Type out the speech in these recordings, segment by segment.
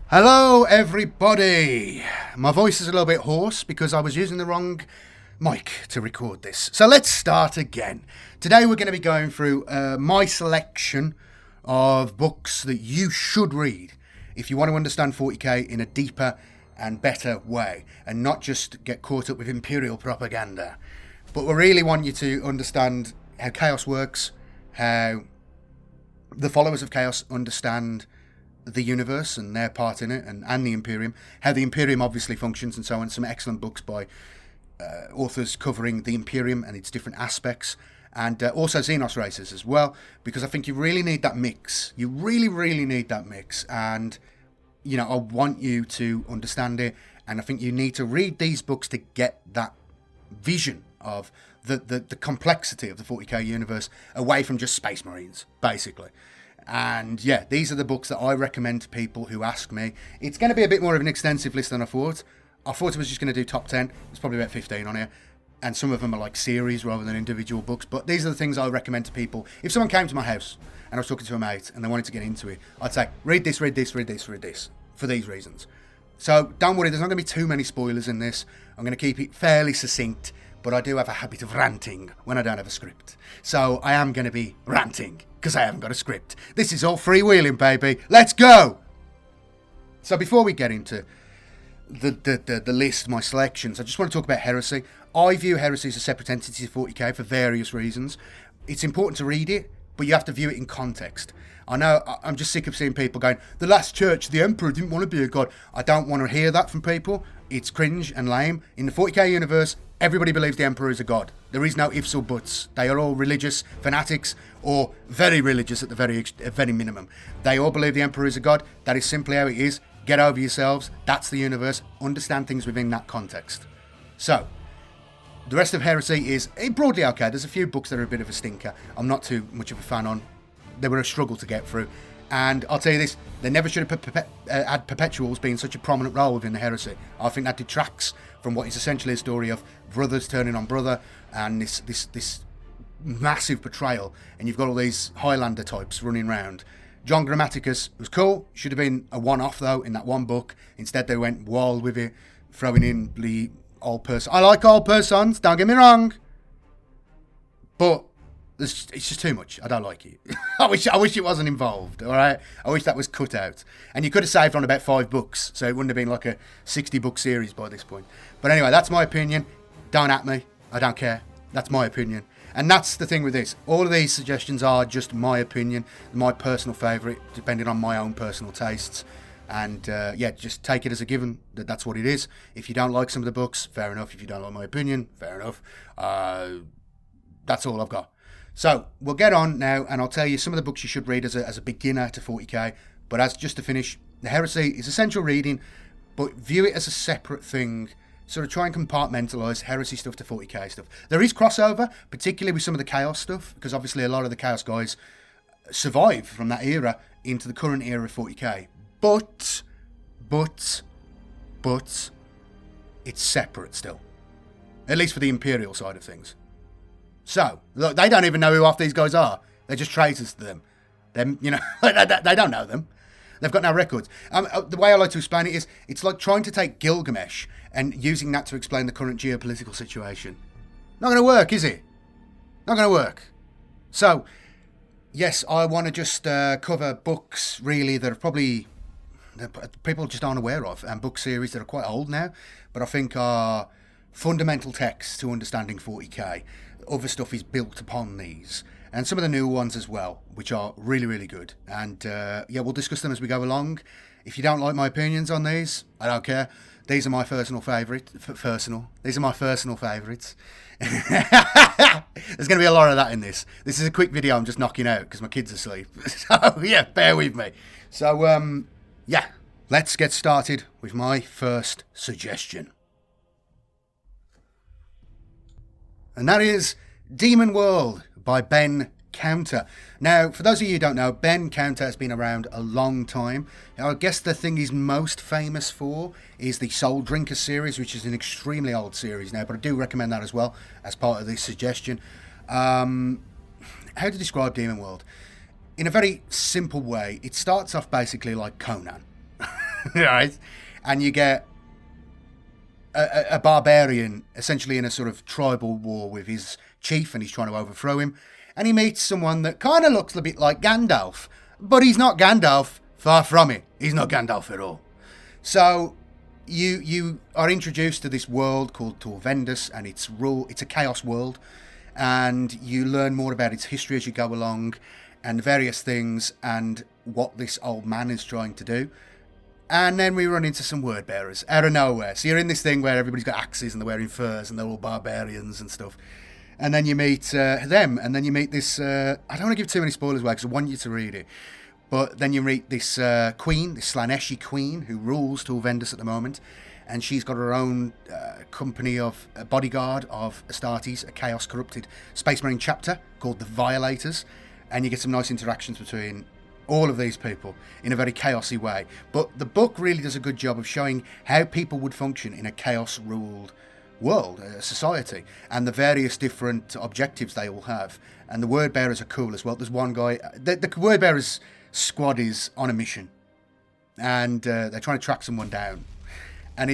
Hello everybody! My voice is a little bit hoarse because I was using the wrong mic to record this. So let's start again. Today we're going to be going through my selection of books that you should read if you want to understand 40k in a deeper and better way and not just get caught up with Imperial propaganda. But we really want you to understand how chaos works, how the followers of chaos understand the universe and their part in it, and the Imperium, how the Imperium obviously functions and so on. Some excellent books by authors covering the Imperium and its different aspects, and also Xenos races as well, because I think you really need that mix. You really need that mix, and you know, I want you to understand it, and I think you need to read these books to get that vision of the complexity of the 40k universe away from just Space Marines, basically. And yeah, these are the books that I recommend to people who ask me. It's going to be a bit more of an extensive list than I thought. I thought I was just going to do top 10. There's probably about 15 on here. And some of them are like series rather than individual books. But these are the things I recommend to people. If someone came to my house and I was talking to a mate and they wanted to get into it, I'd say, read this, for these reasons. So don't worry, there's not going to be too many spoilers in this. I'm going to keep it fairly succinct. But I do have a habit of ranting when I don't have a script. So I am going to be ranting because I haven't got a script. This is all freewheeling, baby. Let's go! So before we get into the list, my selections, I just want to talk about Heresy. I view Heresy as a separate entity to 40k for various reasons. It's important to read it, but you have to view it in context. I know, I'm just sick of seeing people going, the last church, the Emperor didn't want to be a god. I don't want to hear that from people. It's cringe and lame. In the 40k universe, everybody believes the Emperor is a god. There is no ifs or buts. They are all religious fanatics, or very religious at the very minimum. They all believe the Emperor is a god. That is simply how it is. Get over yourselves. That's the universe. Understand things within that context. So, the rest of Heresy is broadly okay. There's a few books that are a bit of a stinker. I'm not too much of a fan on. They were a struggle to get through. And I'll tell you this, they never should have had perpetuals being such a prominent role within the Heresy. I think that detracts from what is essentially a story of brothers turning on brother and this massive betrayal. And you've got all these Highlander types running around. John Grammaticus was cool. Should have been a one-off, though, in that one book. Instead, they went wild with it, throwing in the old person. I like old persons, don't get me wrong. But it's just too much. I don't like it. I wish it wasn't involved, all right? I wish that was cut out. And you could have saved on about 5 books, so it wouldn't have been like a 60-book series by this point. But anyway, that's my opinion. Don't at me. I don't care. That's my opinion. And that's the thing with this. All of these suggestions are just my opinion, my personal favourite, depending on my own personal tastes. And yeah, just take it as a given that that's what it is. If you don't like some of the books, fair enough. If you don't like my opinion, fair enough. That's all I've got. So we'll get on now, and I'll tell you some of the books you should read as a beginner to 40k. But as just to finish, the Heresy is essential reading, but view it as a separate thing. Sort of try and compartmentalise Heresy stuff to 40k stuff. There is crossover, particularly with some of the Chaos stuff, because obviously a lot of the Chaos guys survived from that era into the current era of 40k. But it's separate still, at least for the Imperial side of things. So, look, they don't even know who half these guys are. They're just traitors to them. You know, they don't know them. They've got no records. The way I like to explain it is, it's like trying to take Gilgamesh and using that to explain the current geopolitical situation. Not going to work, is it? Not going to work. So, yes, I want to just cover books, really, that are probably that people just aren't aware of, and book series that are quite old now, but I think are fundamental texts to understanding 40k. Other stuff is built upon these, and some of the new ones as well, which are really good. And yeah, we'll discuss them as we go along. If you don't like my opinions on these, I don't care. These are my personal favourites. These are my personal favourites. There's going to be a lot of that in this. This is a quick video I'm just knocking out because my kid's asleep. So yeah, bear with me. So yeah, let's get started with my first suggestion. And that is Demon World by Ben Counter. Now, for those of you who don't know, Ben Counter has been around a long time. Now, I guess the thing he's most famous for is the Soul Drinker series, which is an extremely old series now, but I do recommend that as well as part of this suggestion. How to describe Demon World? In a very simple way, it starts off basically like Conan. right? And you get a barbarian essentially in a sort of tribal war with his chief, and he's trying to overthrow him. And he meets someone that kind of looks a bit like Gandalf, but he's not Gandalf. Far from it. He's not Gandalf at all. So you are introduced to this world called Torvendus, and it's a chaos world, and you learn more about its history as you go along, and various things, and what this old man is trying to do. And then we run into some word bearers out of nowhere. So you're in this thing where everybody's got axes and they're wearing furs and they're all barbarians and stuff. And then you meet them, and then you meet this... I don't want to give too many spoilers away because I want you to read it. But then you meet this queen, this Slaneshi queen, who rules Torvendus at the moment. And she's got her own company of a bodyguard of Astartes, a chaos-corrupted Space Marine chapter called the Violators. And you get some nice interactions between all of these people in a very chaosy way. But the book really does a good job of showing how people would function in a chaos-ruled world, a society, and the various different objectives they all have. And the word bearers are cool as well. There's one guy, the word bearers squad is on a mission, and they're trying to track someone down, and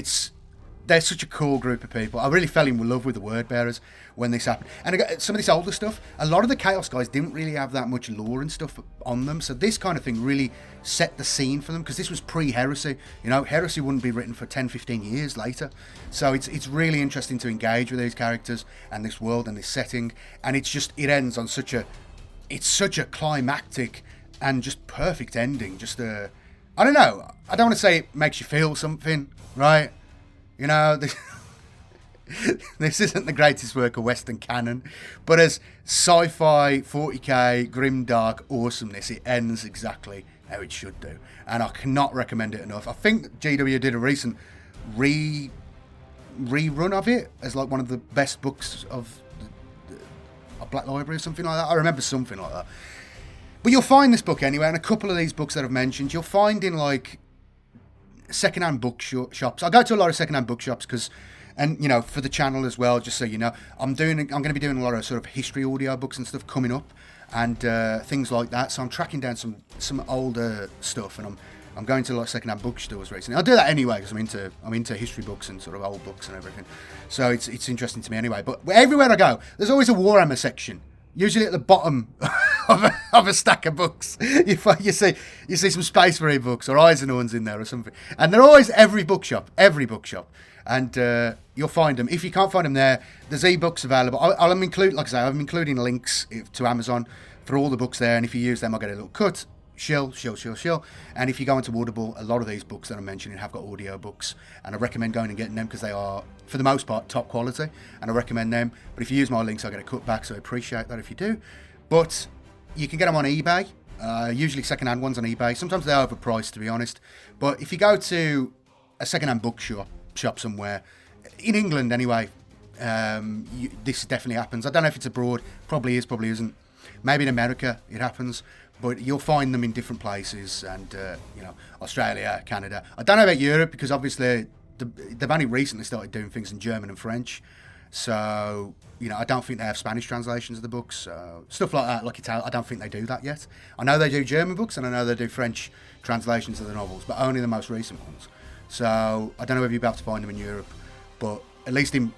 they're such a cool group of people. I really fell in love with the word bearers when this happened. And some of this older stuff, a lot of the chaos guys didn't really have that much lore and stuff on them, so this kind of thing really set the scene for them, because this was pre-heresy. Heresy wouldn't be written for 10-15 years later, so it's really interesting to engage with these characters and this world and this setting. And it ends on such a climactic and just perfect ending. I don't know, I don't want to say it makes you feel something, right? This isn't the greatest work of Western canon, but as sci-fi 40k grimdark awesomeness, it ends exactly how it should do, and I cannot recommend it enough. I think GW did a recent rerun of it as like one of the best books of Black Library or something like that. I remember something like that. But you'll find this book anyway, and a couple of these books that I've mentioned, you'll find in like second-hand book shops. I go to a lot of second-hand bookshops because, and for the channel as well, just so you know, I'm going to be doing a lot of sort of history audio books and stuff coming up, and things like that. So I'm tracking down some older stuff, and I'm going to a lot of second-hand bookstores recently. I'll do that anyway because I'm into history books and sort of old books and everything. So it's interesting to me anyway. But everywhere I go, there's always a Warhammer section. Usually at the bottom of a stack of books, you see some Space Marine books or Eisenhorns in there or something, and they're always every bookshop, and you'll find them. If you can't find them there, there's ebooks available. I'm including links to Amazon for all the books there, and if you use them, I'll get a little cut. Shill. And if you go into Audible, a lot of these books that I'm mentioning have got audio books, and I recommend going and getting them because they are, for the most part, top quality, and I recommend them. But if you use my links, I'll get a cut back, so I appreciate that if you do. But you can get them on eBay, usually second-hand ones on eBay. Sometimes they're overpriced, to be honest. But if you go to a second-hand bookshop somewhere, in England anyway, this definitely happens. I don't know if it's abroad, probably is, probably isn't. Maybe in America it happens. But you'll find them in different places, and Australia, Canada. I don't know about Europe because obviously they've only recently started doing things in German and French. So I don't think they have Spanish translations of the books, stuff like that. Like Italian, I don't think they do that yet. I know they do German books, and I know they do French translations of the novels, but only the most recent ones. So I don't know if you'll be able to find them in Europe, but at least in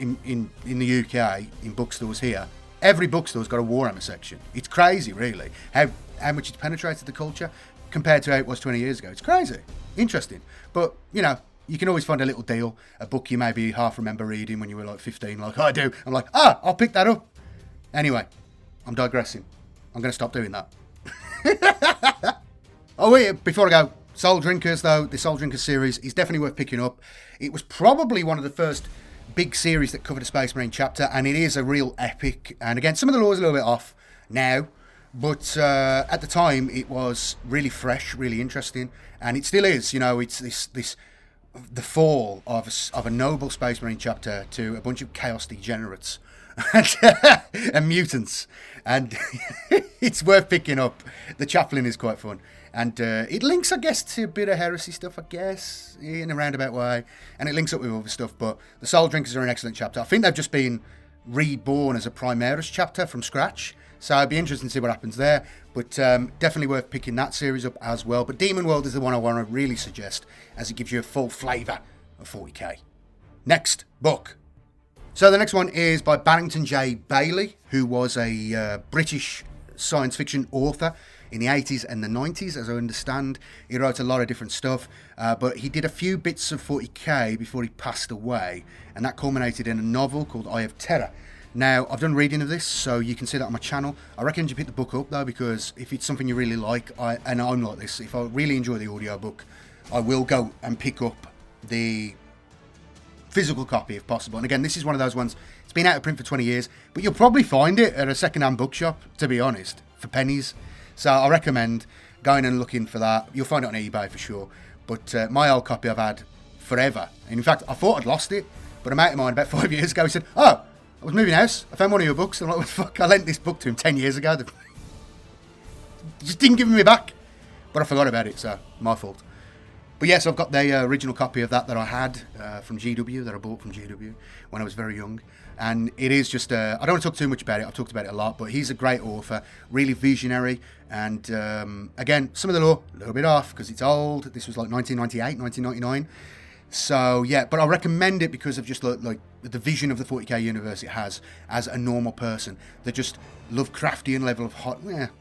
the UK, in bookstores here, every bookstore's got a Warhammer section. It's crazy, really, how much it's penetrated the culture compared to how it was 20 years ago. It's crazy. Interesting. But, you can always find a little deal, a book you maybe half remember reading when you were like 15, like I do. I'm like, I'll pick that up. Anyway, I'm digressing. I'm going to stop doing that. Oh, wait, before I go, Soul Drinkers, though, the Soul Drinkers series is definitely worth picking up. It was probably one of the first big series that covered a Space Marine chapter, and it is a real epic. And again, some of the lore is a little bit off now, but at the time it was really fresh, really interesting, and it still is. It's the fall of a noble Space Marine chapter to a bunch of chaos degenerates and mutants, and it's worth picking up. The chaplain is quite fun, and it links, I guess, to a bit of heresy stuff, I guess, in a roundabout way, and it links up with other stuff. But the Soul Drinkers are an excellent chapter. I think they've just been reborn as a Primaris chapter from scratch. So it'd be interesting to see what happens there. But definitely worth picking that series up as well. But Demon World is the one I want to really suggest, as it gives you a full flavour of 40k. Next book. So the next one is by Barrington J. Bailey, who was a British science fiction author in the 80s and the 90s, as I understand. He wrote a lot of different stuff, but he did a few bits of 40k before he passed away, and that culminated in a novel called Eye of Terror. Now, I've done reading of this, so you can see that on my channel. I recommend you pick the book up, though, because if it's something you really like, and I'm like this, if I really enjoy the audiobook, I will go and pick up the physical copy if possible. And again, this is one of those ones, it's been out of print for 20 years, but you'll probably find it at a second-hand bookshop, to be honest, for pennies. So I recommend going and looking for that. You'll find it on eBay for sure. But my old copy I've had forever. And in fact, I thought I'd lost it, but a mate of mine about 5 years ago, he said, "Oh, I was moving house, I found one of your books." I'm like, "What the fuck? I lent this book to him 10 years ago." Just didn't give me back. But I forgot about it, so my fault. But yes, I've got the original copy of that I had from GW, that I bought from GW when I was very young. And it is just, I don't want to talk too much about it, I've talked about it a lot, but he's a great author, really visionary. And again, some of the lore, a little bit off, because it's old. This was like 1998, 1999. So yeah, but I recommend it because of just like the vision of the 40k universe it has as a normal person. They're just Lovecraftian level of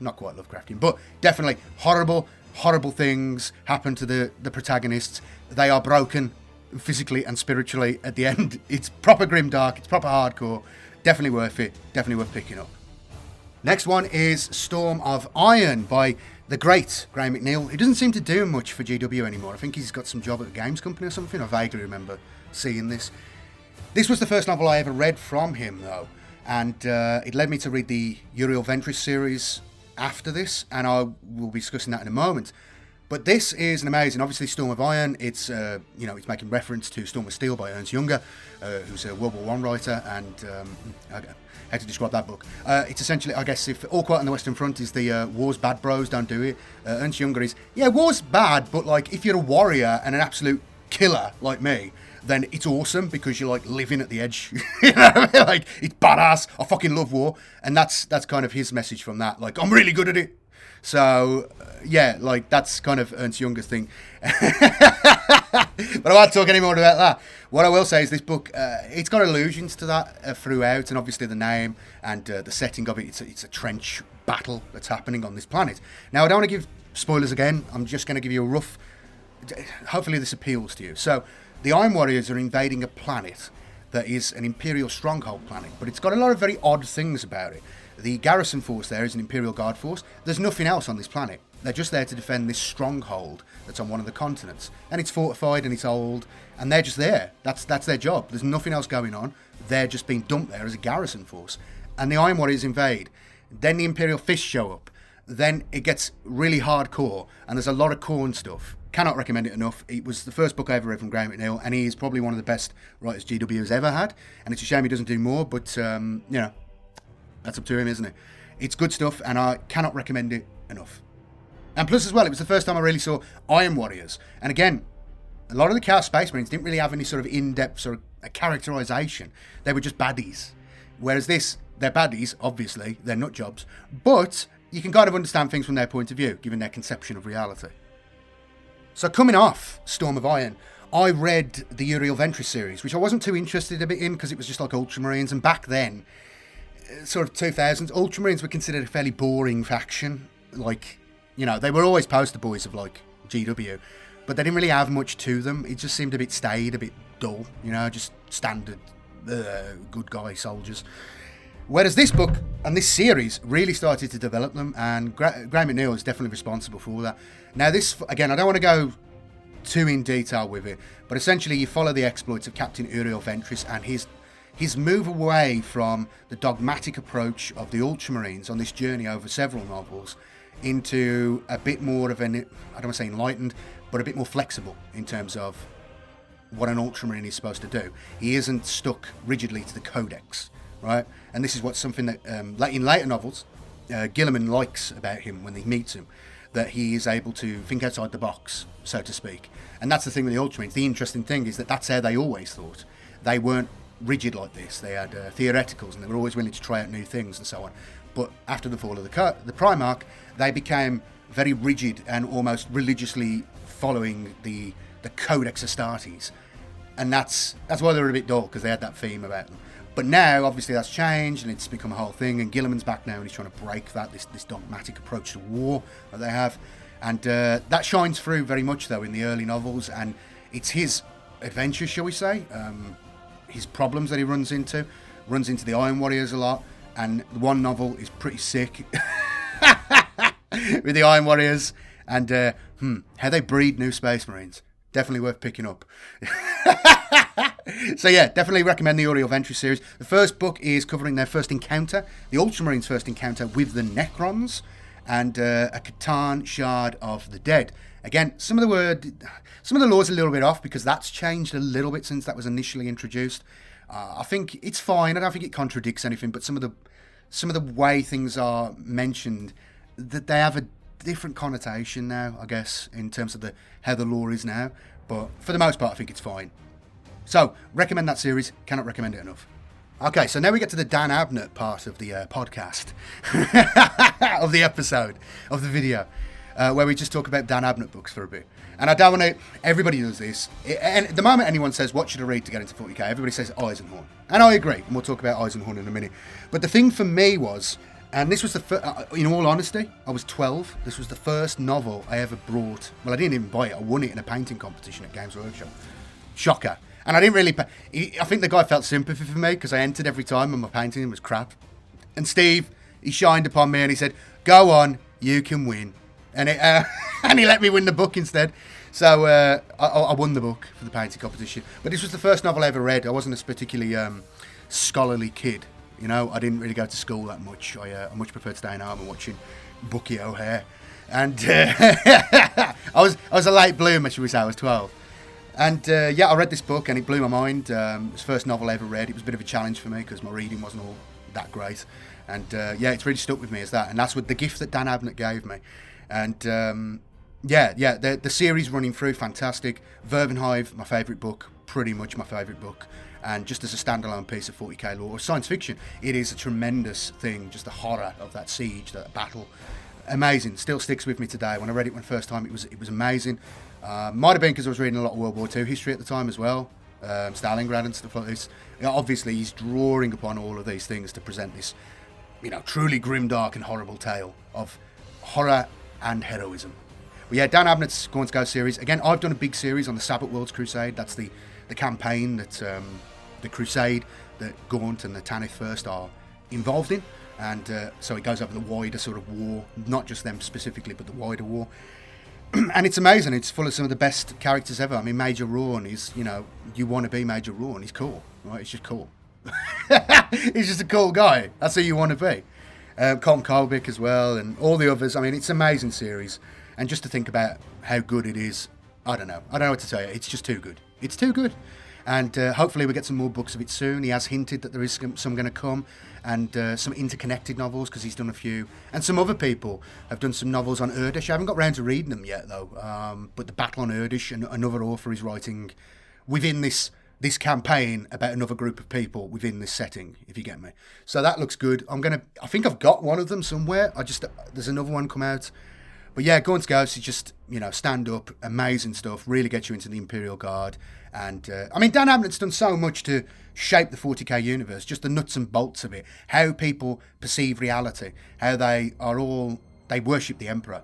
not quite Lovecraftian, but definitely horrible things happen to the protagonists. They are broken physically and spiritually at the end. It's proper grimdark, it's proper hardcore. Definitely worth it, definitely worth picking up. Next one is Storm of Iron by the great Graham McNeil. He doesn't seem to do much for GW anymore. I think he's got some job at the games company or something. I vaguely remember seeing this. This was the first novel I ever read from him, though, and it led me to read the Uriel Ventris series after this, and I will be discussing that in a moment. But this is an amazing, obviously Storm of Iron, it's it's making reference to Storm of Steel by Ernst Junger, who's a World War I writer, and how to describe that book. It's essentially, I guess, if All Quiet on the Western Front is the war's bad bros, don't do it. Ernst Junger is, yeah, war's bad, but like if you're a warrior and an absolute killer like me, then it's awesome because you're like living at the edge. You know, like it's badass. I fucking love war, and that's kind of his message from that. Like, I'm really good at it. So yeah, like that's kind of Ernst Junger's thing. But I won't talk any more about that. What I will say is this book, it's got allusions to that throughout, and obviously the name and the setting of it. It's a trench battle that's happening on this planet. Now, I don't want to give spoilers again. I'm just going to give you a rough. Hopefully, this appeals to you. So, the Iron Warriors are invading a planet that is an Imperial stronghold planet, but it's got a lot of very odd things about it. The garrison force there is an Imperial Guard force. There's nothing else on this planet. They're just there to defend this stronghold that's on one of the continents. And it's fortified and it's old, and they're just there. That's their job. There's nothing else going on. They're just being dumped there as a garrison force. And the Iron Warriors invade. Then the Imperial Fists show up. Then it gets really hardcore, and there's a lot of corn stuff. Cannot recommend it enough. It was the first book I ever read from Graham McNeil, and he is probably one of the best writers GW has ever had. And it's a shame he doesn't do more, but, that's up to him, isn't it? It's good stuff, and I cannot recommend it enough. And plus as well, it was the first time I really saw Iron Warriors. And again, a lot of the Chaos Space Marines didn't really have any sort of in-depth sort of a characterization. They were just baddies. Whereas this, they're baddies, obviously, they're nut jobs, but you can kind of understand things from their point of view, given their conception of reality. So coming off Storm of Iron, I read the Uriel Ventris series, which I wasn't too interested a bit in because it was just like Ultramarines, and back then, sort of 2000s, Ultramarines were considered a fairly boring faction. Like, you know, they were always poster boys of like GW, but they didn't really have much to them. It just seemed a bit staid, a bit dull, you know, just standard good guy soldiers. Whereas this book and this series really started to develop them, and Graham McNeil is definitely responsible for all that. Now this, again, I don't want to go too in detail with it, but essentially you follow the exploits of Captain Uriel Ventris and his move away from the dogmatic approach of the Ultramarines on this journey over several novels into a bit more of an, I don't want to say enlightened, but a bit more flexible in terms of what an Ultramarine is supposed to do. He isn't stuck rigidly to the codex, right? And this is what's something that in later novels, Gilliman likes about him when he meets him, that he is able to think outside the box, so to speak. And that's the thing with the Ultramarines. The interesting thing is that that's how they always thought. They weren't rigid like this. They had theoreticals, and they were always willing to try out new things and so on. But after the fall of the Primarch, they became very rigid and almost religiously following the Codex Astartes. And that's why they were a bit dull, because they had that theme about them. But now, obviously, that's changed, and it's become a whole thing, and Gilliman's back now, and he's trying to break that, this dogmatic approach to war that they have. And that shines through very much, though, in the early novels, and it's his adventures, shall we say, his problems that he runs into the Iron Warriors a lot, and one novel is pretty sick with the Iron Warriors, and how they breed new Space Marines. Definitely worth picking up. So yeah, definitely recommend the Uriel Ventris series. The first book is covering their first encounter, the Ultramarines' first encounter with the Necrons, and a Catan Shard of the Dead. Again, some of the lore's a little bit off, because that's changed a little bit since that was initially introduced. I think it's fine. I don't think it contradicts anything, but some of the way things are mentioned, that they have a different connotation now, I guess, in terms of how the lore is now. But for the most part, I think it's fine. So, recommend that series. Cannot recommend it enough. Okay, so now we get to the Dan Abnett part of the podcast, of the episode, of the video, where we just talk about Dan Abnett books for a bit. And I don't want to... Everybody does this. And the moment anyone says, what should I read to get into 40k? Everybody says Eisenhorn. And I agree. And we'll talk about Eisenhorn in a minute. But the thing for me was... And this was the first... in all honesty, I was 12. This was the first novel I ever brought. Well, I didn't even buy it. I won it in a painting competition at Games Workshop. Shocker. And I didn't really... I think the guy felt sympathy for me, because I entered every time and my painting was crap. And Steve, he shined upon me and he said, go on, you can win. And and he let me win the book instead. So I won the book for the painting competition. But this was the first novel I ever read. I wasn't a particularly scholarly kid. You know, I didn't really go to school that much. I much preferred staying home and watching Bucky O'Hare. And I was a late bloomer, should we say. I was 12. And yeah, I read this book and it blew my mind. It was the first novel I ever read. It was a bit of a challenge for me because my reading wasn't all that great. And yeah, it's really stuck with me as that. And that's what the gift that Dan Abnett gave me. And yeah, the series running through, fantastic. Verbenhive, my favourite book, pretty much my favourite book. And just as a standalone piece of 40k lore or science fiction, it is a tremendous thing. Just the horror of that siege, that battle, amazing. Still sticks with me today. When I read it the first time, it was amazing. Might have been because I was reading a lot of World War II history at the time as well, Stalingrad and stuff like this. You know, obviously, he's drawing upon all of these things to present this, you know, truly grimdark and horrible tale of horror and heroism. But yeah, Dan Abnett's Gaunt's Ghost series. Again, I've done a big series on the Sabbath Worlds Crusade. That's the campaign that the crusade that Gaunt and the Tanith first are involved in. And so it goes over the wider sort of war, not just them specifically, but the wider war. And it's amazing. It's full of some of the best characters ever. I mean, Major Rawn is, you know, you want to be Major Rawn. He's cool, right? He's just cool. He's just a cool guy. That's who you want to be. Colm Colbick as well, and all the others. I mean, it's an amazing series. And just to think about how good it is, I don't know what to tell you. It's just too good. It's too good. And hopefully we'll get some more books of it soon. He has hinted that there is some going to come, and some interconnected novels, because he's done a few. And some other people have done some novels on Urdish. I haven't got round to reading them yet, though. But the Battle on Urdish, and another author is writing within this campaign about another group of people within this setting, if you get me. So that looks good. I think I've got one of them somewhere. There's another one come out. But yeah, Gaunt's Ghost is just, you know, stand up, amazing stuff, really gets you into the Imperial Guard. And, I mean, Dan Abnett's done so much to shape the 40k universe, just the nuts and bolts of it, how people perceive reality, how they worship the Emperor.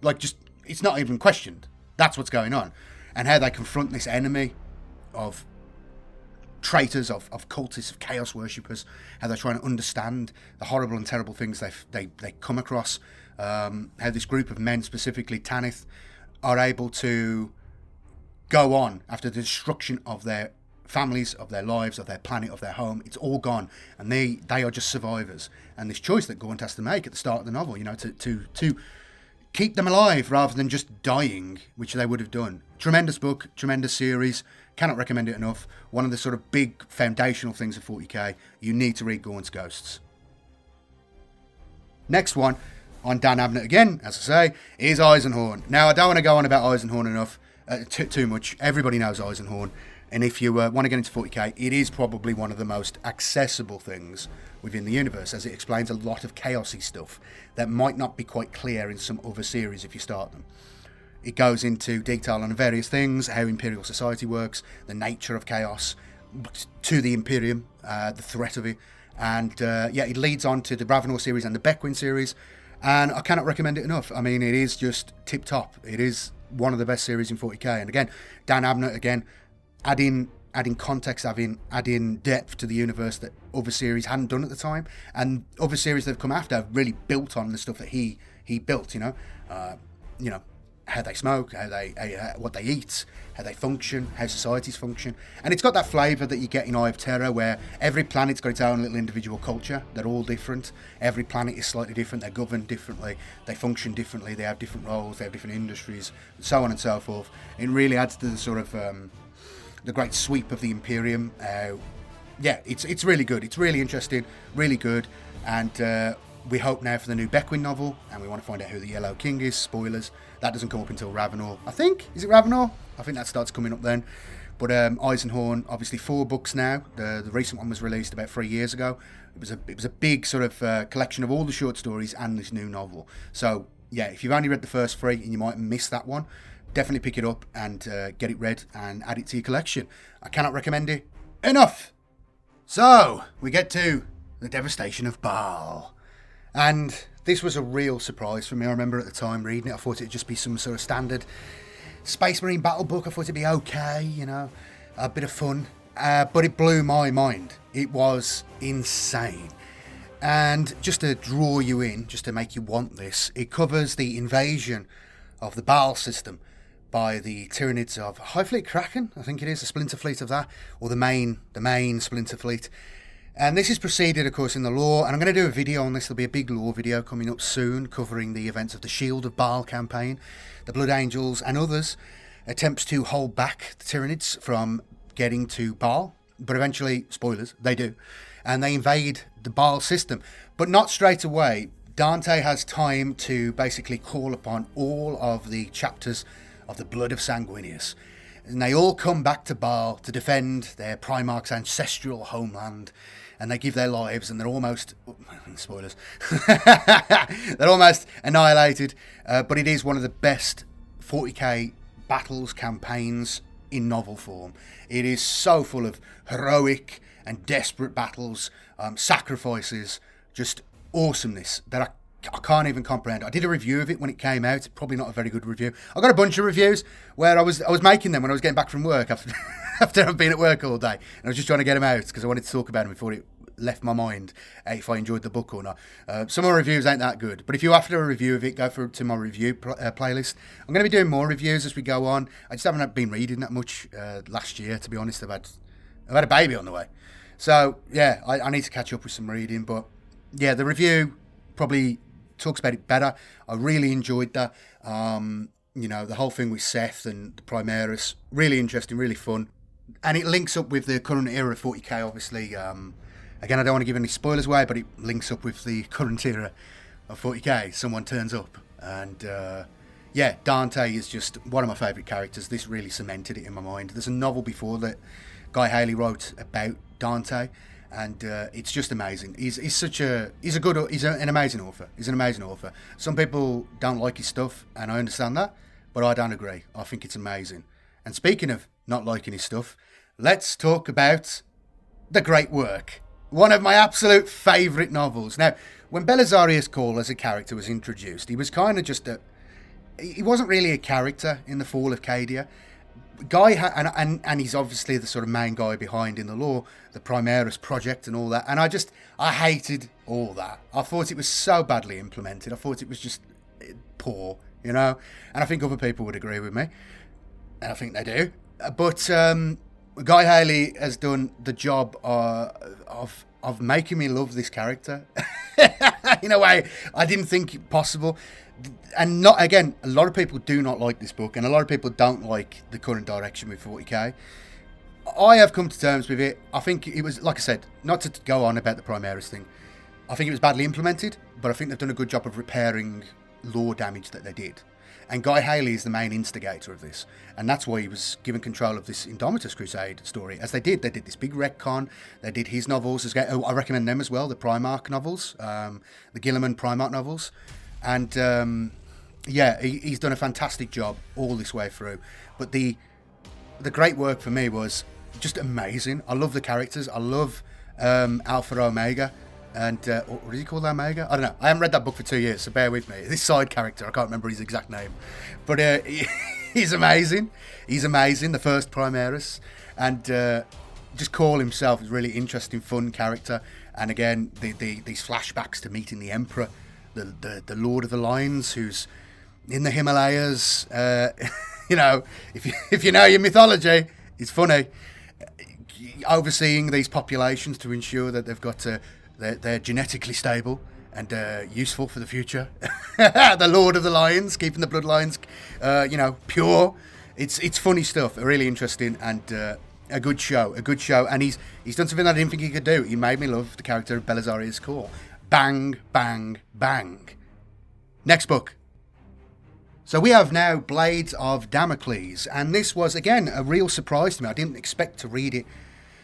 Like, just, it's not even questioned. That's what's going on. And how they confront this enemy of traitors, of cultists, of chaos worshippers, how they're trying to understand the horrible and terrible things they come across. How this group of men, specifically Tanith, are able to go on after the destruction of their families, of their lives, of their planet, of their home. It's all gone, and they are just survivors. And this choice that Gaunt has to make at the start of the novel, you know, to keep them alive rather than just dying, which they would have done. Tremendous book, tremendous series. Cannot recommend it enough. One of the sort of big foundational things of 40k. You need to read Gaunt's Ghosts. Next one, on Dan Abnett again, as I say, is Eisenhorn. Now, I don't want to go on about Eisenhorn enough, too much. Everybody knows Eisenhorn. And if you want to get into 40k, it is probably one of the most accessible things within the universe, as it explains a lot of chaosy stuff that might not be quite clear in some other series if you start them. It goes into detail on various things, how Imperial society works, the nature of chaos, to the Imperium, the threat of it, and it leads on to the Ravenor series and the Beckwin series, and I cannot recommend it enough. I mean, it is just tip-top. It is one of the best series in 40k, and again, Dan Abnett, again, adding context, adding depth to the universe that other series hadn't done at the time, and other series that have come after have really built on the stuff that he built. How they smoke, what they eat, how they function, how societies function, and it's got that flavour that you get in Eye of Terror, where every planet's got its own little individual culture. They're all different. Every planet is slightly different. They're governed differently. They function differently. They have different roles. They have different industries, so on and so forth. It really adds to the sort of the great sweep of the Imperium. It's really good. It's really interesting, really good, and we hope now for the new Beckwin novel, and we want to find out who the Yellow King is. Spoilers. That doesn't come up until Ravenor, I think. Is it Ravenor? I think that starts coming up then. But Eisenhorn, obviously 4 books now. The recent one was released about 3 years ago. It was a big sort of collection of all the short stories and this new novel. So yeah, if you've only read the first 3 and you might miss that one, definitely pick it up and get it read and add it to your collection. I cannot recommend it enough. So we get to the Devastation of Baal. And this was a real surprise for me. I remember at the time reading it, I thought it'd just be some sort of standard Space Marine battle book. I thought it'd be okay, a bit of fun. But it blew my mind. It was insane. And just to draw you in, just to make you want this, it covers the invasion of the Bile system by the Tyranids of High Fleet Kraken, I think it is, a splinter fleet of that, or the main splinter fleet. And this is preceded, of course, in the lore, and I'm going to do a video on this. There'll be a big lore video coming up soon covering the events of the Shield of Baal campaign. The Blood Angels and others attempts to hold back the Tyranids from getting to Baal, but eventually, spoilers, they do. And they invade the Baal system, but not straight away. Dante has time to basically call upon all of the chapters of the Blood of Sanguinius. And they all come back to Baal to defend their Primarch's ancestral homeland. And they give their lives, and they're almost, spoilers, they're almost annihilated. But it is one of the best 40k battles, campaigns in novel form. It is so full of heroic and desperate battles, sacrifices, just awesomeness that I can't even comprehend. I did a review of it when it came out. Probably not a very good review. I got a bunch of reviews where I was making them when I was getting back from work after I've been at work all day, and I was just trying to get them out because I wanted to talk about them before it left my mind if I enjoyed the book or not. Some of my reviews ain't that good, but if you're after a review of it, go to my review playlist. I'm going to be doing more reviews as we go on. I just haven't been reading that much last year, to be honest. I've had a baby on the way, so yeah, I need to catch up with some reading. But yeah, the review probably talks about it better. I really enjoyed that. The whole thing with Seth and the Primaris, really interesting, really fun, and it links up with the current era of 40k. Obviously, again, I don't want to give any spoilers away, but it links up with the current era of 40k. Someone turns up, and Dante is just one of my favourite characters. This really cemented it in my mind. There's a novel before that Guy Haley wrote about Dante, and it's just amazing. He's an amazing author. He's an amazing author. Some people don't like his stuff, and I understand that, but I don't agree. I think it's amazing. And speaking of not liking his stuff, let's talk about The Great Work, one of my absolute favourite novels. Now, when Belisarius Cawl as a character was introduced, he was kind of just he wasn't really a character in the Fall of Cadia. Guy and he's obviously the sort of main guy behind in the lore, the Primaris project and all that. And I hated all that. I thought it was so badly implemented. I thought it was just poor, And I think other people would agree with me. And I think they do. But Guy Haley has done the job of making me love this character in a way I didn't think possible. And not again, a lot of people do not like this book, and a lot of people don't like the current direction with 40k. I have come to terms with it. I think it was, like I said, not to go on about the Primaris thing, I think it was badly implemented, but I think they've done a good job of repairing lore damage that they did. And Guy Haley is the main instigator of this. And that's why he was given control of this Indomitus Crusade story, as they did. They did this big retcon. They did his novels. I recommend them as well, the Primarch novels, the Gilliman Primarch novels. And, he's done a fantastic job all this way through. But the great work for me was just amazing. I love the characters. I love Alpha Omega. And what is he called, Omega? I don't know. I haven't read that book for 2 years, so bear with me. This side character, I can't remember his exact name. But he's amazing. He's amazing, the first Primaris. And just Call himself is a really interesting, fun character. And again, these flashbacks to meeting the Emperor, the Lord of the Lions, who's in the Himalayas. If you know your mythology, it's funny. Overseeing these populations to ensure that they've got... They're genetically stable and useful for the future. The Lord of the Lions, keeping the bloodlines, pure. It's funny stuff, really interesting, and a good show. And he's done something I didn't think he could do. He made me love the character of Belisarius Cawl. Bang, bang, bang. Next book. So we have now Blades of Damocles, and this was, again, a real surprise to me. I didn't expect to read it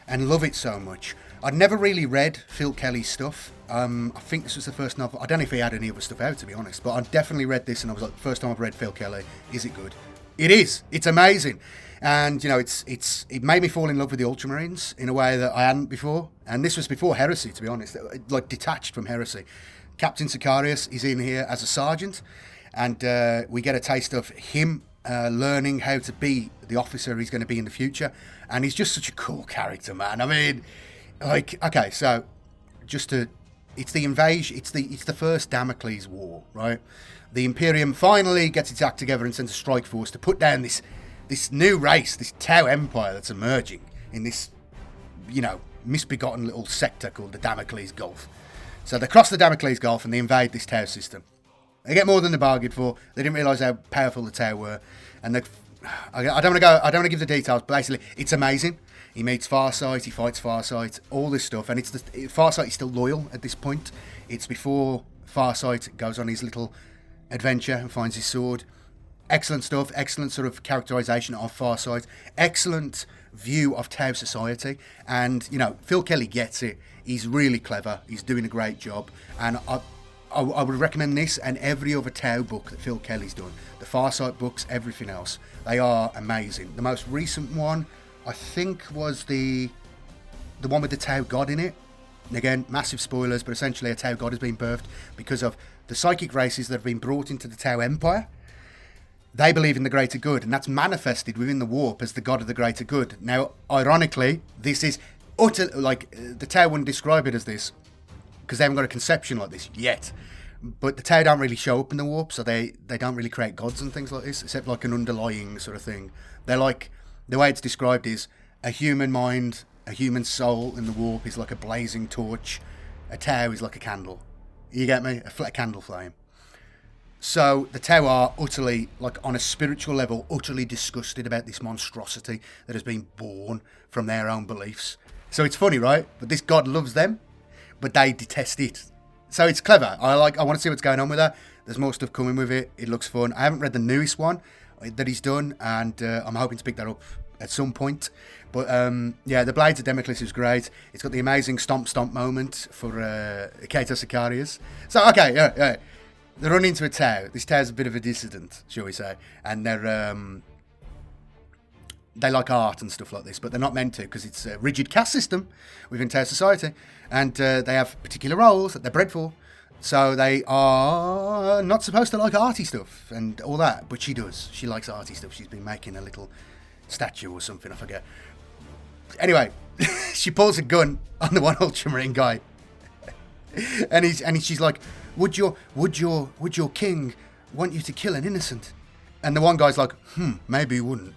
and love it so much. I'd never really read Phil Kelly's stuff. I think this was the first novel. I don't know if he had any other stuff out, to be honest, but I definitely read this, and I was like, the first time I've read Phil Kelly, is it good? It is. It's amazing. And, it made me fall in love with the Ultramarines in a way that I hadn't before. And this was before Heresy, to be honest, like detached from Heresy. Captain Sicarius is in here as a sergeant, and we get a taste of him learning how to be the officer he's going to be in the future. And he's just such a cool character, man. I mean... okay, so it's the invasion, it's the first Damocles War, right? The Imperium finally gets its act together and sends a strike force to put down this new race, this Tau Empire that's emerging in this, misbegotten little sector called the Damocles Gulf. So they cross the Damocles Gulf and they invade this Tau system. They get more than they bargained for. They didn't realise how powerful the Tau were, and I don't want to give the details, but basically it's amazing. He meets Farsight, he fights Farsight, all this stuff, and Farsight is still loyal at this point. It's before Farsight goes on his little adventure and finds his sword. Excellent stuff, excellent sort of characterisation of Farsight, excellent view of Tau society, and, Phil Kelly gets it. He's really clever, he's doing a great job, and I would recommend this and every other Tau book that Phil Kelly's done. The Farsight books, everything else. They are amazing. The most recent one, I think, was the one with the Tau God in it. Again, massive spoilers, but essentially a Tau God has been birthed because of the psychic races that have been brought into the Tau Empire. They believe in the greater good, and that's manifested within the warp as the god of the greater good. Now, ironically, this is utter, the Tau wouldn't describe it as this, because they haven't got a conception like this yet. But the Tau don't really show up in the warp, so they don't really create gods and things like this, except like an underlying sort of thing. They're like... The way it's described is a human mind, a human soul in the warp is like a blazing torch. A Tau is like a candle. You get me? A candle flame. So the Tau are utterly, on a spiritual level, utterly disgusted about this monstrosity that has been born from their own beliefs. So it's funny, right? But this god loves them, but they detest it. So it's clever. I want to see what's going on with that. There's more stuff coming with it. It looks fun. I haven't read the newest one that he's done, and I'm hoping to pick that up at some point. But the Blades of Damocles is great. It's got the amazing stomp moment for Cato Sicarius. So they run into a Tau. This Tau's a bit of a dissident, shall we say, and they like art and stuff like this, but they're not meant to, because it's a rigid caste system within Tau society, and they have particular roles that they're bred for. So they are not supposed to like arty stuff and all that, but she does. She likes arty stuff. She's been making a little statue or something, I forget. Anyway, she pulls a gun on the one Ultramarine guy, and she's like, "Would your king want you to kill an innocent?" And the one guy's like, "Maybe he wouldn't."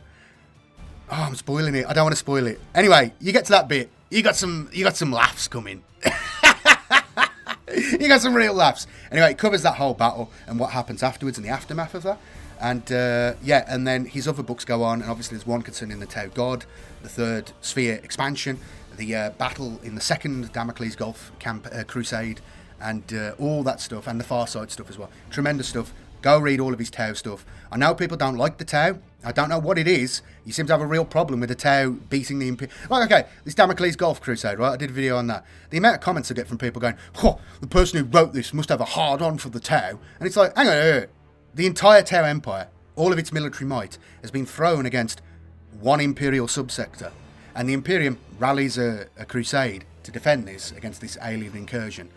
Oh, I'm spoiling it. I don't want to spoil it. Anyway, you get to that bit. You got some laughs coming. You got some real laughs. Anyway, it covers that whole battle and what happens afterwards and the aftermath of that. And and then his other books go on, and obviously there's one concerning the Tau God, the third sphere expansion, the battle in the second Damocles Gulf camp crusade, and all that stuff, and the Farsight stuff as well. Tremendous stuff. Go read all of his Tau stuff. I know people don't like the Tau. I don't know what it is. You seem to have a real problem with the Tau beating the Imperium. Like, okay, this Damocles Golf Crusade, right? I did a video on that. The amount of comments I get from people going, oh, the person who wrote this must have a hard-on for the Tau. And it's like, hang on, the entire Tau Empire, all of its military might, has been thrown against one Imperial subsector. And the Imperium rallies a crusade to defend this against this alien incursion.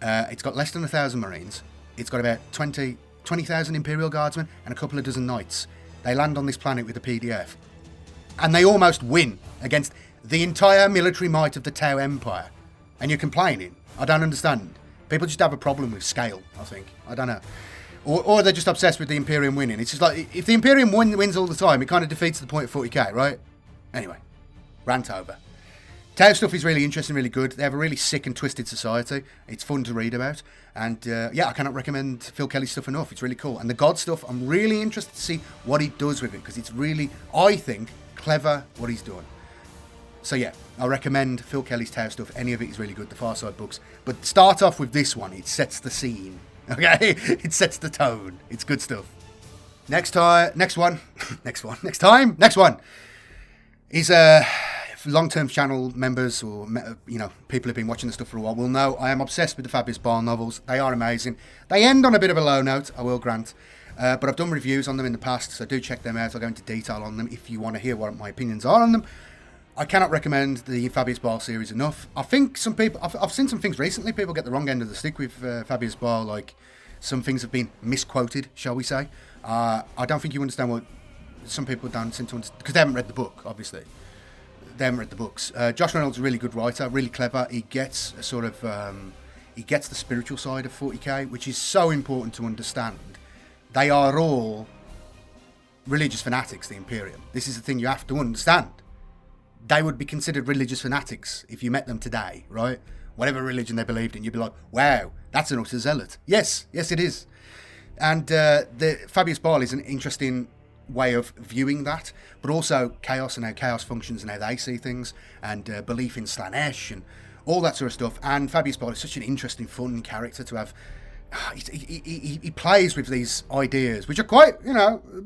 It's got less than 1,000 Marines. It's got about 20,000 Imperial Guardsmen and a couple of dozen Knights. They land on this planet with a PDF. And they almost win against the entire military might of the Tau Empire. And you're complaining. I don't understand. People just have a problem with scale, I think. I don't know. Or they're just obsessed with the Imperium winning. It's just like, if the Imperium wins all the time, it kind of defeats the point of 40k, right? Anyway, rant over. Tau stuff is really interesting, really good. They have a really sick and twisted society. It's fun to read about. And yeah, I cannot recommend Phil Kelly's stuff enough. It's really cool. And the God stuff, I'm really interested to see what he does with it, because it's really, I think, clever what he's done. So yeah, I recommend Phil Kelly's Tau stuff. Any of it is really good, the Far Side books. But start off with this one. It sets the scene. Okay? It sets the tone. It's good stuff. Next one is long-term channel members, or people who've been watching the stuff for a while will know I am obsessed with the Fabius Baal novels. They are amazing. They end on a bit of a low note, I will grant, but I've done reviews on them in the past, so do check them out. I'll go into detail on them if you want to hear what my opinions are on them. I cannot recommend the Fabius Baal series enough. I think some people, I've seen some things recently, people get the wrong end of the stick with Fabius Baal, like some things have been misquoted, shall we say. I don't think you understand what some people don't seem to understand, because they haven't read the book, obviously. They haven't read the books. Josh Reynolds is a really good writer, really clever. He gets he gets the spiritual side of 40k, which is so important to understand. They are all religious fanatics, the Imperium. This is the thing you have to understand. They would be considered religious fanatics if you met them today, right? Whatever religion they believed in, you'd be like, wow, that's an utter zealot. Yes, it is. And the Fabius Baal is an interesting way of viewing that, but also chaos and how chaos functions and how they see things, and belief in Slanesh and all that sort of stuff. And Fabius Baal is such an interesting, fun character to have. He plays with these ideas, which are quite,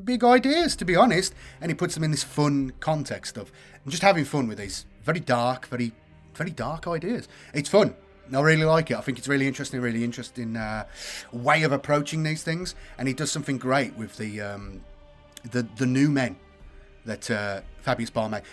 big ideas, to be honest, and he puts them in this fun context of just having fun with these very dark ideas. It's fun. I really like it. I think it's really interesting way of approaching these things, and he does something great with the new men that Fabius Baal made.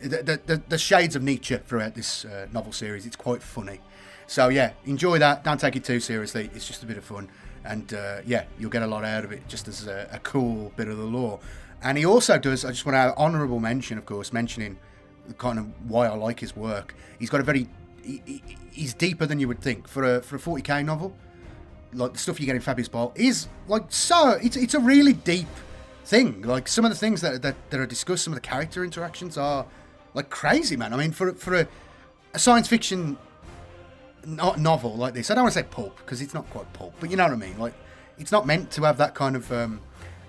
The shades of Nietzsche throughout this novel series. It's quite funny. So yeah, enjoy that. Don't take it too seriously. It's just a bit of fun. And yeah, you'll get a lot out of it, just as a cool bit of the lore. And he also does, I just want to honourable mention, of course, mentioning kind of why I like his work. He's got a very, he's deeper than you would think. For a 40k novel, like the stuff you get in Fabius Baal is like, so, it's a really deep thing. Like some of the things that are discussed, some of the character interactions are like crazy, man. I mean, for a science fiction novel like this, I don't want to say pulp, because it's not quite pulp, but you know what I mean. Like, it's not meant to have that kind of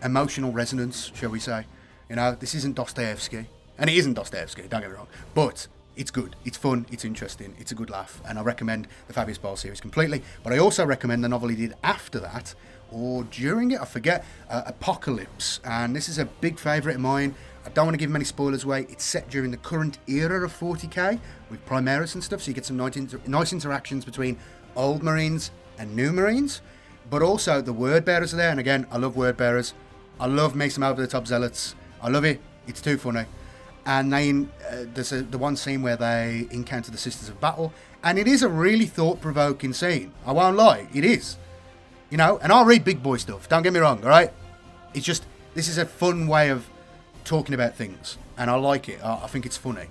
emotional resonance, shall we say. This isn't Dostoevsky, and it isn't Dostoevsky, don't get me wrong, but it's good, it's fun, it's interesting, it's a good laugh, and I recommend the Fabius Baal series completely. But I also recommend the novel he did after that, or during it, I forget, Apocalypse, and this is a big favourite of mine. I don't want to give many spoilers away. It's set during the current era of 40k with Primaris and stuff, so you get some nice interactions between old Marines and new Marines, but also the word bearers are there. And again, I love word bearers. I love me some over the top zealots. I love it. It's too funny. And there's the one scene where they encounter the Sisters of Battle, and it is a really thought-provoking scene. I won't lie, it is. And I'll read big boy stuff. Don't get me wrong, all right? It's just, this is a fun way of talking about things, and I like it. I think it's funny,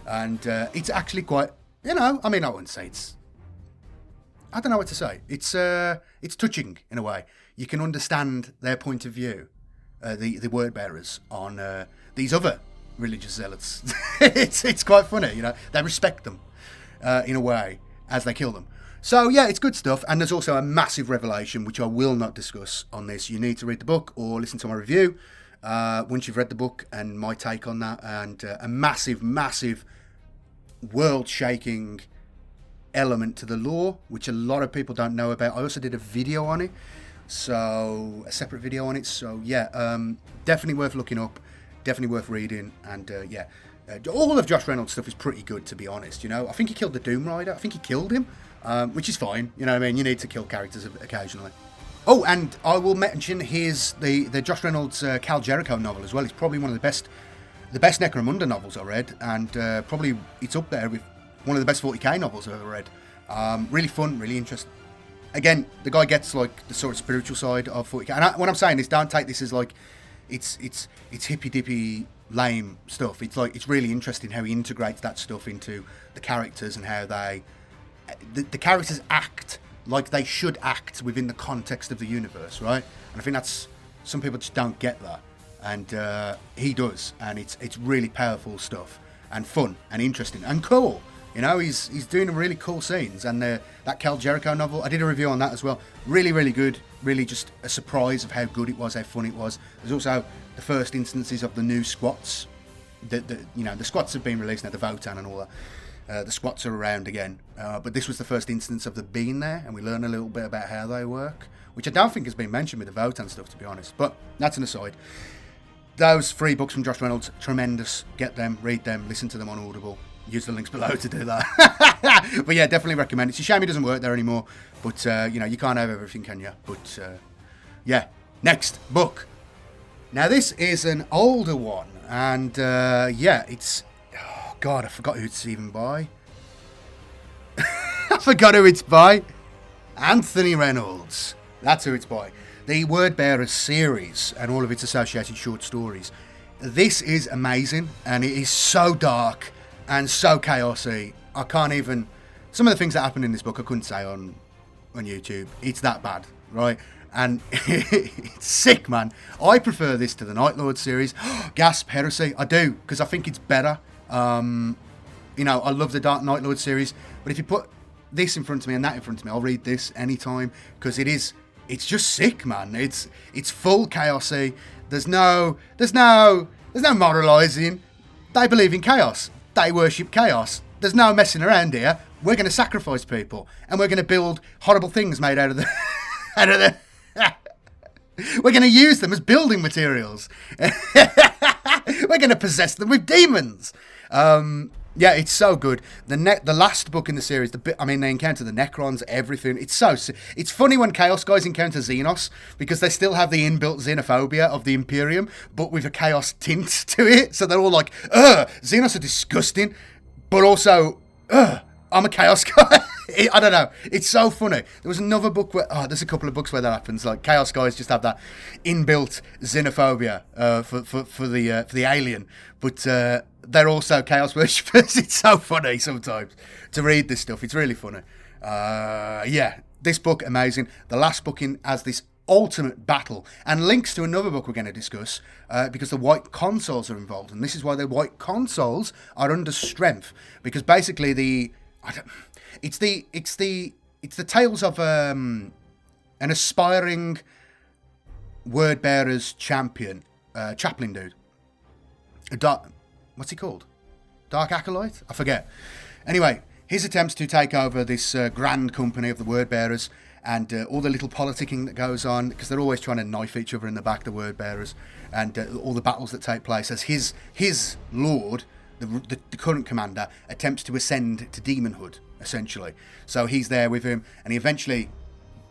and it's actually quite, I wouldn't say it's, I don't know what to say. It's touching in a way. You can understand their point of view, the word bearers on these other religious zealots. It's quite funny, they respect them in a way as they kill them. So yeah, it's good stuff. And there's also a massive revelation, which I will not discuss on this. You need to read the book or listen to my review once you've read the book and my take on that, and a massive world-shaking element to the lore, which a lot of people don't know about. I also did a video on it, so a separate video on it. So yeah, definitely worth looking up, definitely worth reading, and yeah, all of Josh Reynolds' stuff is pretty good, to be honest. You know, I think he killed the Doom Rider. I think he killed him, which is fine. You know what I mean? You need to kill characters occasionally. Oh, and I will mention the Josh Reynolds Cal Jericho novel as well. It's probably one of the best Necromunda novels I read, and probably it's up there with one of the best 40k novels I've ever read. Really fun, really interesting. Again, the guy gets like the sort of spiritual side of 40k. And what I'm saying is, don't take this as like it's hippy dippy lame stuff. It's like, it's really interesting how he integrates that stuff into the characters, and how the characters act like they should act within the context of the universe, right? And I think that's, some people just don't get that, and he does, and it's really powerful stuff, and fun, and interesting, and cool. You know, he's doing really cool scenes, and that Cal Jericho novel, I did a review on that as well. Really, really good. Really just a surprise of how good it was, how fun it was. There's also the first instances of the new squats. You know, the squats have been released now, the Votan and all that. The squats are around again, but this was the first instance of them being there, and we learn a little bit about how they work, which I don't think has been mentioned with the Votan stuff, to be honest, but that's an aside. Those 3 books from Josh Reynolds, tremendous. Get them, read them, listen to them on Audible. Use the links below to do that. But yeah, definitely recommend it. It's a shame he doesn't work there anymore, but you know, you can't have everything, can you? But yeah, next book. Now this is an older one, and yeah, it's... God, I forgot who it's even by. I forgot who it's by. Anthony Reynolds. That's who it's by. The Wordbearers series and all of its associated short stories. This is amazing, and it is so dark and so chaosy. I can't even... Some of the things that happen in this book I couldn't say on YouTube. It's that bad, right? And it's sick, man. I prefer this to the Night Lord series. Gasp, Heresy. I do, because I think it's better. You know, I love the Dark Night Lord series, but if you put this in front of me and that in front of me, I'll read this anytime, because it's just sick, man. It's full chaosy. There's no moralizing. They believe in chaos. They worship chaos. There's no messing around here. We're going to sacrifice people, and we're going to build horrible things made out of the we're going to use them as building materials. We're going to possess them with demons. Yeah, it's so good. The last book in the series, they encounter the Necrons, everything. It's funny when Chaos guys encounter Xenos, because they still have the inbuilt xenophobia of the Imperium, but with a Chaos tint to it. So they're all like, Xenos are disgusting, but also, I'm a Chaos guy. I don't know. It's so funny. There was another book where... there's a couple of books where that happens. Like, Chaos guys just have that inbuilt xenophobia for the alien. But they're also Chaos worshippers. It's so funny sometimes to read this stuff. It's really funny. Yeah, this book, amazing. The last book has this ultimate battle, and links to another book we're going to discuss, because the white consoles are involved. And this is why the white consoles are under strength. Because basically it's the tales of an aspiring Wordbearers champion, chaplain dude. What's he called? Dark Acolyte? I forget. Anyway, his attempts to take over this grand company of the Wordbearers, and all the little politicking that goes on, because they're always trying to knife each other in the back, the Wordbearers, and all the battles that take place as his lord, the current commander, attempts to ascend to demonhood, essentially. So he's there with him, and he eventually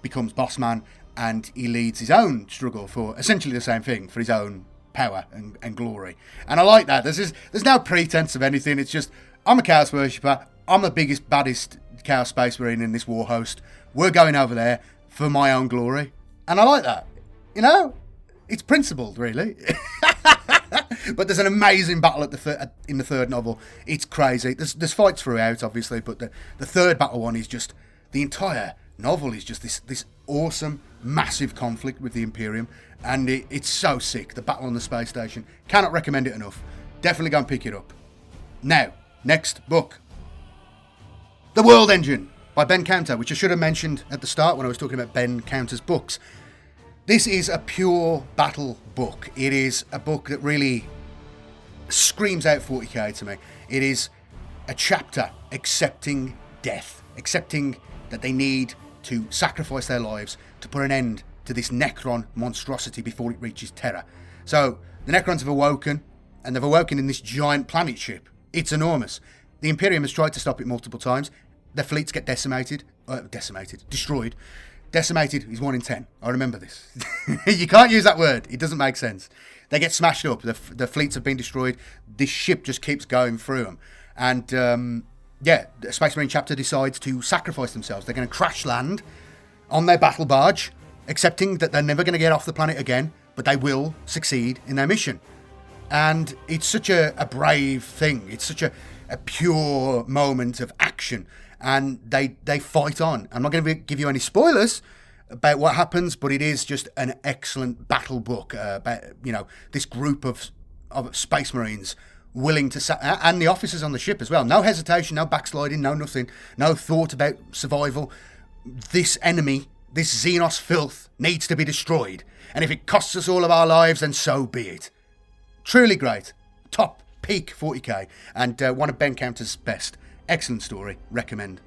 becomes boss man, and he leads his own struggle for essentially the same thing, for his own power and glory. And I like that. There's no pretense of anything. It's just, I'm a Chaos worshipper. I'm the biggest, baddest Chaos Space Marine in this war host. We're going over there for my own glory. And I like that. You know? It's principled, really. But there's an amazing battle in the third novel. It's crazy. There's fights throughout, obviously, but the third battle one is just... The entire novel is just this awesome, massive conflict with the Imperium. And it's so sick. The battle on the space station. Cannot recommend it enough. Definitely go and pick it up. Now, next book. The World Engine by Ben Counter, which I should have mentioned at the start when I was talking about Ben Counter's books. This is a pure battle book. It is a book that really screams out 40k to me. It is a chapter accepting death, accepting that they need to sacrifice their lives to put an end to this Necron monstrosity before it reaches Terra. So the Necrons have awoken, and they've awoken in this giant planet ship. It's enormous. The Imperium has tried to stop it multiple times. Their fleets get destroyed. Decimated is 1 in 10. I remember this. You can't use that word. It doesn't make sense. They get smashed up. The fleets have been destroyed. This ship just keeps going through them. And, the Space Marine chapter decides to sacrifice themselves. They're going to crash land on their battle barge, accepting that they're never going to get off the planet again, but they will succeed in their mission. And it's such a brave thing. It's such a pure moment of action. And they fight on. I'm not going to give you any spoilers about what happens, but it is just an excellent battle book about, this group of Space Marines willing to... and the officers on the ship as well. No hesitation, no backsliding, no nothing. No thought about survival. This enemy, this Xenos filth, needs to be destroyed. And if it costs us all of our lives, then so be it. Truly great. Top peak 40k. And one of Ben Counter's best. Excellent story. Recommend.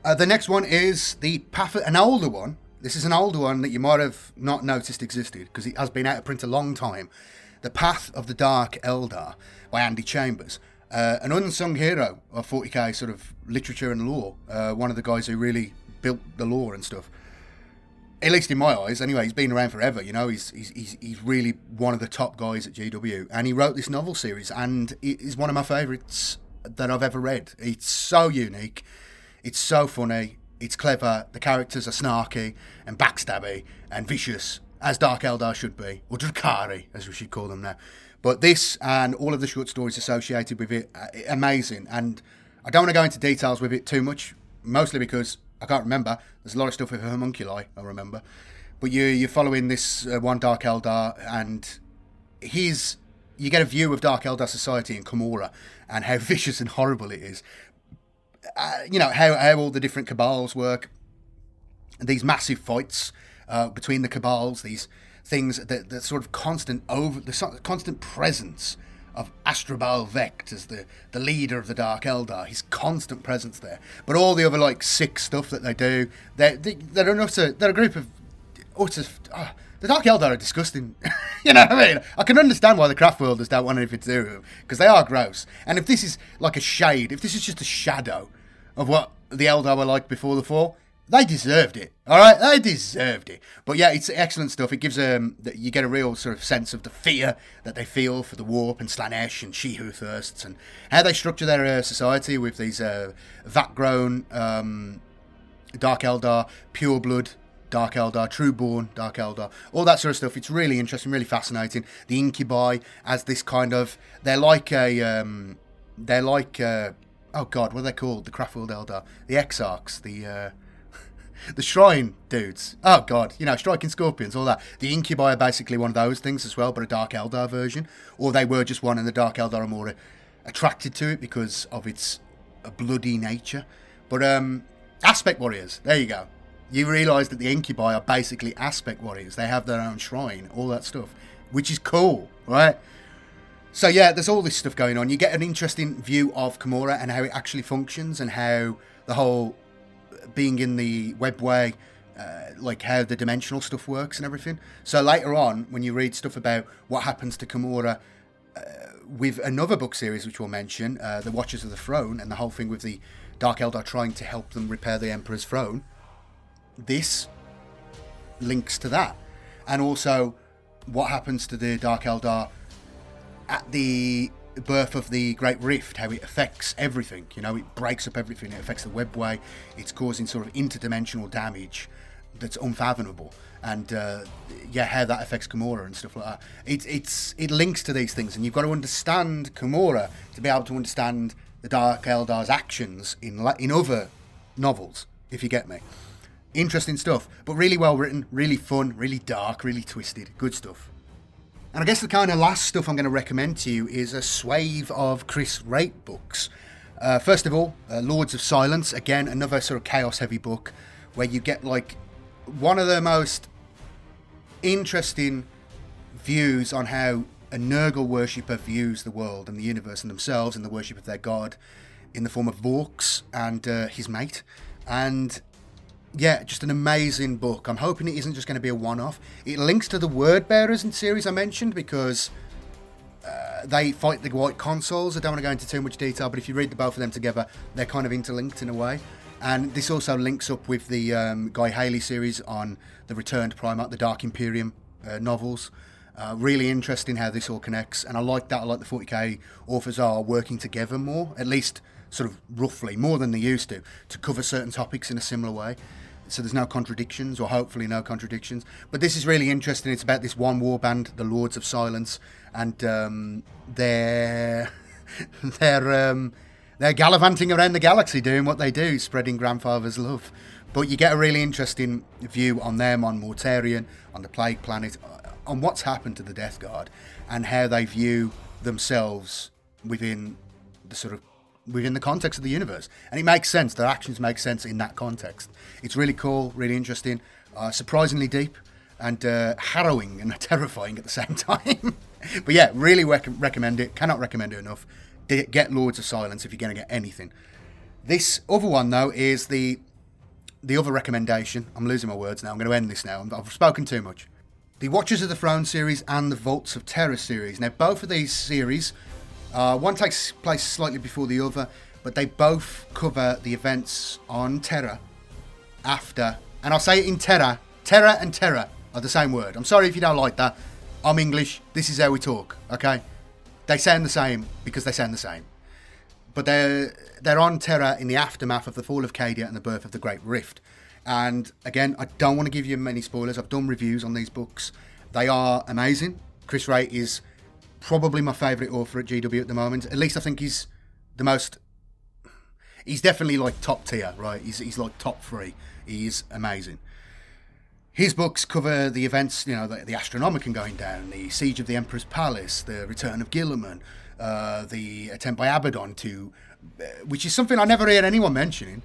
The next one is the Path... An older one. This is an older one that you might have not noticed existed, because it has been out of print a long time. The Path of the Dark Eldar by Andy Chambers. An unsung hero of 40k sort of literature and lore. One of the guys who really built the lore and stuff. At least in my eyes, anyway. He's been around forever, He's really one of the top guys at GW. And he wrote this novel series, and it is one of my favourites that I've ever read. It's so unique. It's so funny. It's clever. The characters are snarky and backstabby and vicious, as Dark Eldar should be, or Drakari, as we should call them now. But this and all of the short stories associated with it, amazing. And I don't want to go into details with it too much, mostly because I can't remember. There's a lot of stuff with homunculi, I remember. But you're following this one Dark Eldar, and you get a view of Dark Eldar society in Camorra and how vicious and horrible it is. How all the different cabals work. These massive fights between the cabals, these things, the sort of constant presence of Astrobal Vect as the leader of the Dark Eldar, his constant presence there. But all the other sick stuff that they do, they're a group of the Dark Eldar are disgusting. You know what I mean? I can understand why the craft worlders don't want anything to do with them, because they are gross. And if this is like a shade, if this is just a shadow of what the Eldar were like before the fall, they deserved it. All right, they deserved it. But yeah, it's excellent stuff. It gives you get a real sort of sense of the fear that they feel for the Warp and Slanesh and She Who Thirsts, and how they structure their society with these vat-grown Dark Eldar, pure blood Dark Eldar, Trueborn Dark Eldar, all that sort of stuff. It's really interesting, really fascinating. The Incubi as this kind of... They're like oh God, what are they called? The Craftworld Eldar. The Exarchs, the Shrine dudes. Oh God, Striking Scorpions, all that. The Incubi are basically one of those things as well, but a Dark Eldar version. Or they were just one, and the Dark Eldar are more attracted to it because of its bloody nature. But Aspect Warriors, there you go. You realise that the Incubi are basically Aspect Warriors. They have their own shrine, all that stuff, which is cool, right? So yeah, there's all this stuff going on. You get an interesting view of Camorra and how it actually functions, and how the whole being in the webway, how the dimensional stuff works and everything. So later on, when you read stuff about what happens to Camorra with another book series, which we'll mention, The Watchers of the Throne, and the whole thing with the Dark Eldar trying to help them repair the Emperor's throne, this links to that. And also what happens to the Dark Eldar at the birth of the Great Rift, how it affects everything. It breaks up everything. It affects the webway. It's causing sort of interdimensional damage that's unfathomable. And how that affects Camorra and stuff like that. It links to these things, and you've got to understand Camorra to be able to understand the Dark Eldar's actions in other novels, if you get me. Interesting stuff, but really well written, really fun, really dark, really twisted. Good stuff. And I guess the kind of last stuff I'm going to recommend to you is a swathe of Chris Raitt books. First of all, Lords of Silence. Again, another sort of chaos-heavy book where you get one of the most interesting views on how a Nurgle worshipper views the world and the universe and themselves and the worship of their god in the form of Vorks and his mate. And yeah, just an amazing book. I'm hoping it isn't just going to be a one-off. It links to the Word Bearers in series I mentioned because they fight the White Consuls. I don't want to go into too much detail, but if you read the both of them together, they're kind of interlinked in a way. And this also links up with the Guy Haley series on the Returned Primarch, the Dark Imperium novels. Really interesting how this all connects, and I like that. I like the 40k authors are working together more, at least sort of roughly, more than they used to cover certain topics in a similar way. So there's no contradictions, or hopefully no contradictions. But this is really interesting. It's about this one warband, the Lords of Silence, and they're gallivanting around the galaxy doing what they do, spreading grandfather's love. But you get a really interesting view on them, on Mortarion, on the Plague Planet, on what's happened to the Death Guard, and how they view themselves within the context of the universe. And it makes sense. Their actions make sense in that context. It's really cool, really interesting, surprisingly deep, and harrowing and terrifying at the same time. But yeah, really recommend it. Cannot recommend it enough. Get Lords of Silence if you're going to get anything. This other one, though, is the other recommendation. I'm losing my words now. I'm going to end this now. I've spoken too much. The Watchers of the Throne series and the Vaults of Terror series. Now, both of these series, one takes place slightly before the other, but they both cover the events on Terra after, and I'll say it in Terra and Terra are the same word. I'm sorry if you don't like that. I'm English. This is how we talk, okay? They sound the same because they sound the same. But they're on Terra in the aftermath of the fall of Cadia and the birth of the Great Rift. And again, I don't want to give you many spoilers. I've done reviews on these books. They are amazing. Chris Ray is probably my favourite author at GW at the moment. At least I think he's definitely like top tier, right? He's like top 3. He's amazing. His books cover the events, the Astronomicon going down, the Siege of the Emperor's Palace, the return of Guilliman, the attempt by Abaddon to, which is something I never hear anyone mentioning,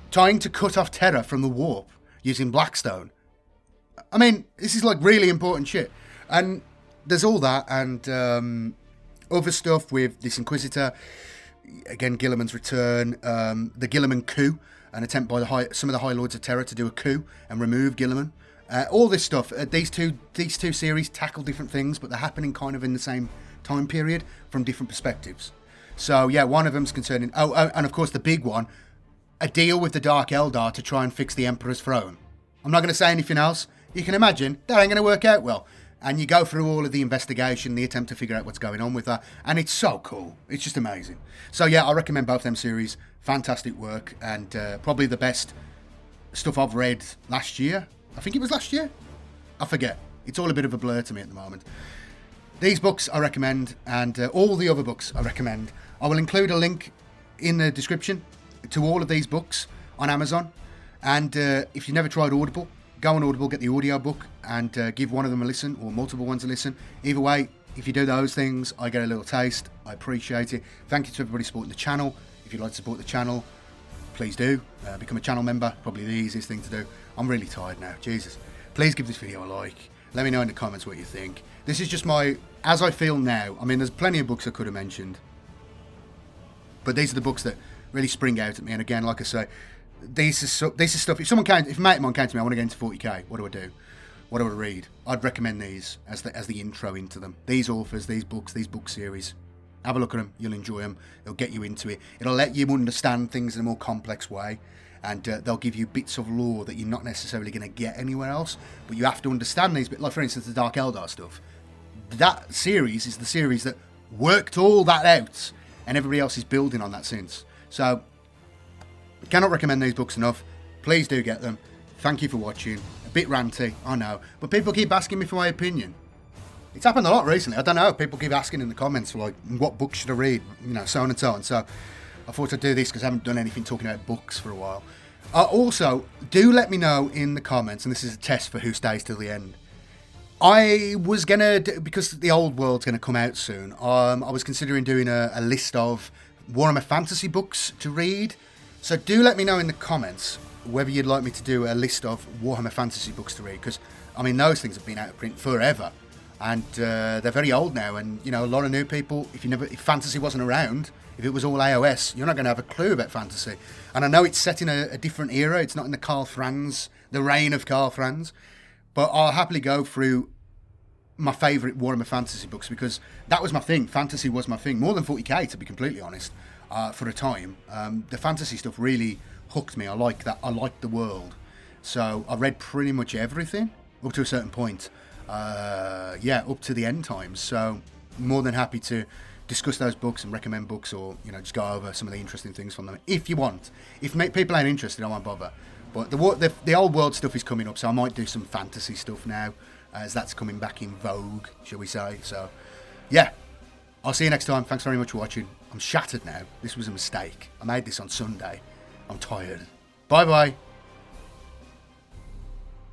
trying to cut off Terra from the warp using Blackstone. I mean, this is like really important shit. And there's all that and other stuff with this Inquisitor, again, Guilliman's return, the Guilliman coup, an attempt by some of the High Lords of Terror to do a coup and remove Guilliman. All this stuff. These two series tackle different things, but they're happening kind of in the same time period from different perspectives. So yeah, one of them's concerning. And of course the big one, a deal with the Dark Eldar to try and fix the Emperor's throne. I'm not going to say anything else. You can imagine that ain't going to work out well. And you go through all of the investigation, the attempt to figure out what's going on with that, and it's so cool. It's just amazing. So yeah, I recommend both them series. Fantastic work, and probably the best stuff I've read last year. I think it was last year. I forget. It's all a bit of a blur to me at the moment. These books I recommend, and all the other books I recommend. I will include a link in the description to all of these books on Amazon. And if you've never tried Audible, go on Audible, get the audio book, and give one of them a listen, or multiple ones a listen. Either way, if you do those things, I get a little taste. I appreciate it. Thank you to everybody supporting the channel. If you'd like to support the channel, please do. Become a channel member, probably the easiest thing to do. I'm really tired now, Jesus. Please give this video a like. Let me know in the comments what you think. This is just as I feel now. I mean, there's plenty of books I could have mentioned, but these are the books that really spring out at me. And again, like I say, this is stuff. If a mate of mine came to me, I want to get into 40k. What do I do? What do I read? I'd recommend these as the intro into them. These authors, these books, these book series. Have a look at them. You'll enjoy them. It'll get you into it. It'll let you understand things in a more complex way. And they'll give you bits of lore that you're not necessarily going to get anywhere else. But you have to understand these bits. Like, for instance, the Dark Eldar stuff. That series is the series that worked all that out. And everybody else is building on that since. So, cannot recommend these books enough. Please do get them. Thank you for watching. A bit ranty, I know. But people keep asking me for my opinion. It's happened a lot recently. I don't know. People keep asking in the comments, for like, what books should I read? So on and so on. So I thought I'd do this because I haven't done anything talking about books for a while. Also, do let me know in the comments, and this is a test for who stays till the end. I was going to, because the old world's going to come out soon, I was considering doing a list of Warhammer Fantasy books to read. So do let me know in the comments whether you'd like me to do a list of Warhammer Fantasy books to read, because, I mean, those things have been out of print forever. and they're very old now. And you know, a lot of new people, if fantasy wasn't around, if it was all AOS, you're not going to have a clue about fantasy. And I know it's set in a different era. It's not in the reign of Karl Franz, but I'll happily go through my favourite Warhammer fantasy books, because that was my thing. Fantasy was my thing, more than 40k, to be completely honest, for a time. The fantasy stuff really hooked me. I like that. I like the world. So I read pretty much everything up to a certain point. Up to the end times. So more than happy to discuss those books and recommend books, or just go over some of the interesting things from them if you want. If people ain't interested, I won't bother. But the old world stuff is coming up, so I might do some fantasy stuff now, as that's coming back in vogue, shall we say. So yeah, I'll see you next time. Thanks very much for watching. I'm shattered now. This was a mistake. I made this on Sunday. I'm tired. Bye bye.